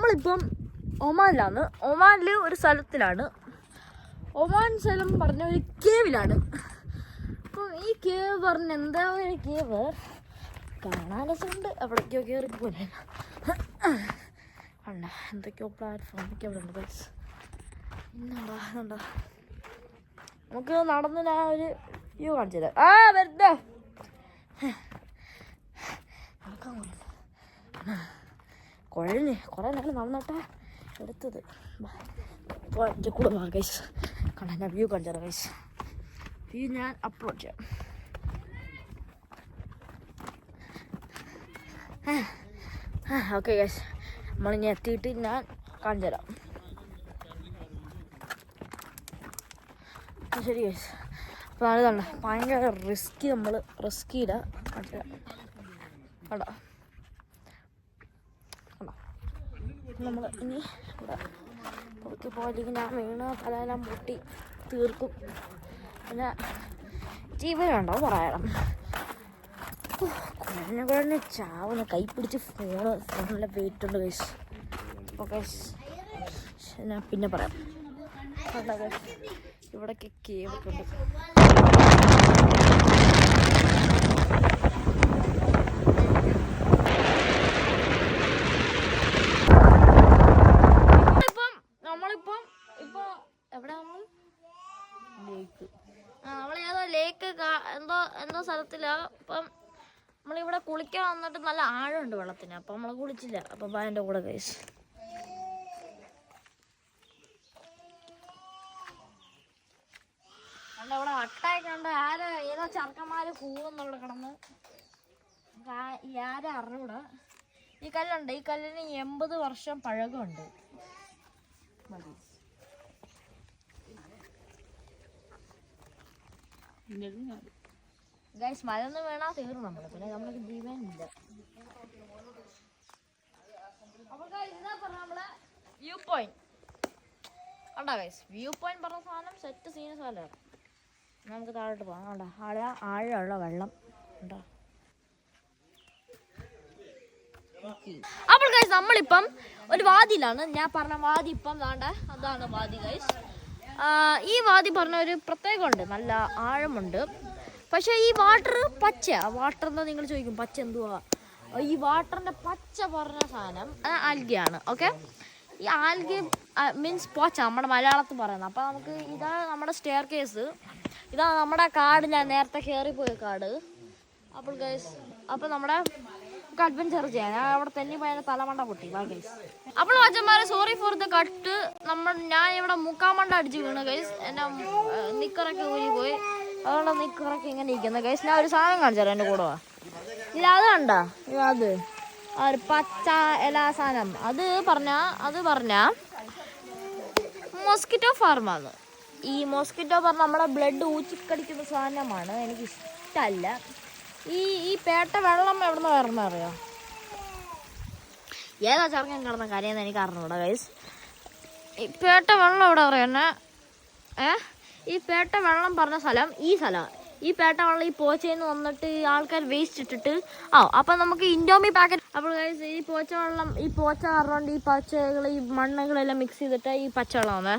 നമ്മളിപ്പം ഒമാനിലാണ്. ഒമാനിൽ ഒരു സ്ഥലത്തിലാണ്. ഒമാൻ സ്ഥലം പറഞ്ഞ ഒരു കേവിലാണ്. അപ്പം ഈ കേവ് പറഞ്ഞ എന്താ ഒരു കേവ് കാണാൻ രസമുണ്ട്. അവിടേക്കോ കയറി പോലെ അല്ല എന്തൊക്കെയോ പ്ലാറ്റ്ഫോമൊക്കെ അവിടെ ഉണ്ട്. ബസ് ഇന്നുണ്ടോ നമുക്ക് നടന്ന് ഞാൻ ഒരു വ്യൂ കാണിച്ചത്. വരുന്നോ കുഴഞ്ഞ് കുറേ നേരം നടന്നിട്ടാ എടുത്തത്. ഇപ്പോൾ എൻ്റെ കൂടെ വാ ഗൈസ്. കാണാൻ ഞാൻ വ്യൂ കാണിച്ചത് ഗൈസ്. വ്യൂ ഞാൻ അപ്ലോഡ് ചെയ്യാം. ഓക്കെ ഗൈസ്, നമ്മളിനി എത്തിയിട്ട് ഞാൻ കാണിച്ചു തരാം. ശരി ഗൈസ്. അപ്പോൾ നല്ലതാണ്. ഭയങ്കര റിസ്ക്കിയില്ല. കാണിച്ചു തരാം. കണ്ടോ നമ്മൾ ഇനി ഇവിടെ പുറത്ത് പോയില്ലെങ്കിൽ ഞാൻ വീണ് തലയെല്ലാം പൊട്ടി തീർക്കും. പിന്നെ ജീവനുണ്ടോ പറയാം. കുഴഞ്ഞ ചാവുന്ന കൈ പിടിച്ച് ഫോണിലെ വെയിറ്റ് ഉണ്ട് ഗൈസ്. അപ്പോൾ ഗൈസ് ഞാൻ പിന്നെ പറയാം. കണ്ടോ ഗൈസ്, ഇവിടേക്ക് കേവൊക്കെ ഉണ്ട്. നമ്മളേതോ ലേക്ക് എന്തോ സ്ഥലത്തിലാ. അപ്പം നമ്മളിവിടെ കുളിക്കാൻ വന്നിട്ട് നല്ല ആഴമുണ്ട് വെള്ളത്തിന്. അപ്പം നമ്മൾ കുളിച്ചില്ല. അപ്പം എൻ്റെ കൂടെ ഗൈസ്. ഇവിടെ വട്ടായിക്കണ്ട് ഏതോ ചെറുക്കന്മാര് കൂവെന്നുള്ള കിടന്ന് ആരെ അറിഞ്ഞൂടാ. ഈ കല്ലുണ്ട്. ഈ കല്ലിന് 80 വർഷം പഴക്കമുണ്ട്. ഗൈസ് മഴയൊന്നും വീണാ തീർന്നു നമ്മള്. പിന്നെ നമ്മൾക്ക് ജീവനില്ല. അപ്പോൾ നമ്മളെ വ്യൂ പോയിന്റ് കണ്ടാ ഗൈസ്. വ്യൂ പോയിന്റ് പറഞ്ഞ സാധനം സെറ്റ് സീന സ്ഥലമാണ്. നമുക്ക് താഴോട്ട് പോകാം. കണ്ടോ ആഴമുള്ള വെള്ളം ഉണ്ടോ. അപ്പോൾ ഗൈസ് നമ്മളിപ്പം ഒരു വാദിയിലാണ്. ഞാൻ പറഞ്ഞ വാദി ഇപ്പം വേണ്ട അതാണ് വാദി ഗൈസ്. ഈ വാദി പറഞ്ഞ ഒരു പ്രത്യേകമുണ്ട്. നല്ല ആഴമുണ്ട്. പക്ഷേ ഈ വാട്ടർ പച്ച വാട്ടർ എന്താ നിങ്ങൾ ചോദിക്കും, പച്ച എന്തുവാ? ഈ വാട്ടറിൻ്റെ പച്ച പറഞ്ഞ സാധനം ആൽഗയാണ്. ഓക്കെ, ഈ ആൽഗി മീൻസ് പോച്ച നമ്മുടെ മലയാളത്തിൽ പറയുന്നത്. അപ്പോൾ നമുക്ക് ഇതാണ് നമ്മുടെ സ്റ്റെയർ കേസ്. ഇതാണ് നമ്മുടെ കാട്. ഞാൻ നേരത്തെ കയറിപ്പോയ കാട്. അപ്പോൾ ഗൈസ് അപ്പോൾ നമ്മുടെ അഡ്വഞ്ചർ ചെയ്യാൻ ഞാൻ അവിടെ തന്നെ പോയ തലമണ്ട പൊട്ടി ഗൈസ്. അപ്പോൾ അച്ഛന്മാരെ സോറി ഫോർ ദ കട്ട്. ഞാൻ ഇവിടെ മുക്കാമണ്ട അടിച്ച് വീണു ഗൈസ്. എൻ്റെ നിക്കറൊക്കെ ഊരി പോയി. അതുകൊണ്ട് നിക്കറൊക്കെ ഇങ്ങനെ ഇരിക്കുന്നത് ഗൈസ്. ഞാൻ ഒരു സാധനം കാണിച്ചാലോ എൻ്റെ കൂടെ. ഇല്ല അത് കണ്ടോ, അത് ഒരു പച്ച ഇല സാധനം. അത് പറഞ്ഞ മോസ്കിറ്റോ ഫാർമാണ്. ഈ മോസ്കിറ്റോ പറഞ്ഞ നമ്മുടെ ബ്ലഡ് ഊച്ചിക്കടിക്കുന്ന സാധനമാണ്. എനിക്കിഷ്ടമല്ല. ഈ പേട്ട വെള്ളം എവിടെ നിന്ന് വരണം അറിയോ? ഏതാ ചെറുക്കൻ കിടന്ന കാര്യമെന്ന് എനിക്ക് അറിഞ്ഞൂടാ ഗൈസ്. ഈ പേട്ട വെള്ളം എവിടെ പറയുന്നത്? ഈ പേട്ട വെള്ളം പറഞ്ഞ സ്ഥലം ഈ സ്ഥലമാണ്. ഈ പേട്ട വെള്ളം ഈ പോച്ചയിൽ നിന്ന് വന്നിട്ട് ആൾക്കാർ വേസ്റ്റ് ഇട്ടിട്ട് അപ്പം നമുക്ക് ഇൻഡോമി പാക്കറ്റ്. അപ്പോൾ ഗൈസ് ഈ പോച്ച വെള്ളം ഈ പോച്ച പറഞ്ഞുകൊണ്ട് ഈ പച്ചകൾ ഈ മണ്ണുകളെല്ലാം മിക്സ് ചെയ്തിട്ട് ഈ പച്ചവെള്ളം വന്നേ.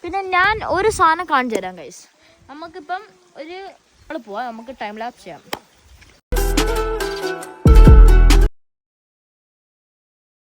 പിന്നെ ഞാൻ ഒരു സാധനം കാണിച്ചു തരാം ഗൈസ്. നമുക്കിപ്പം പോവാം. നമുക്ക് ടൈം ലാപ്സ് ചെയ്യാം.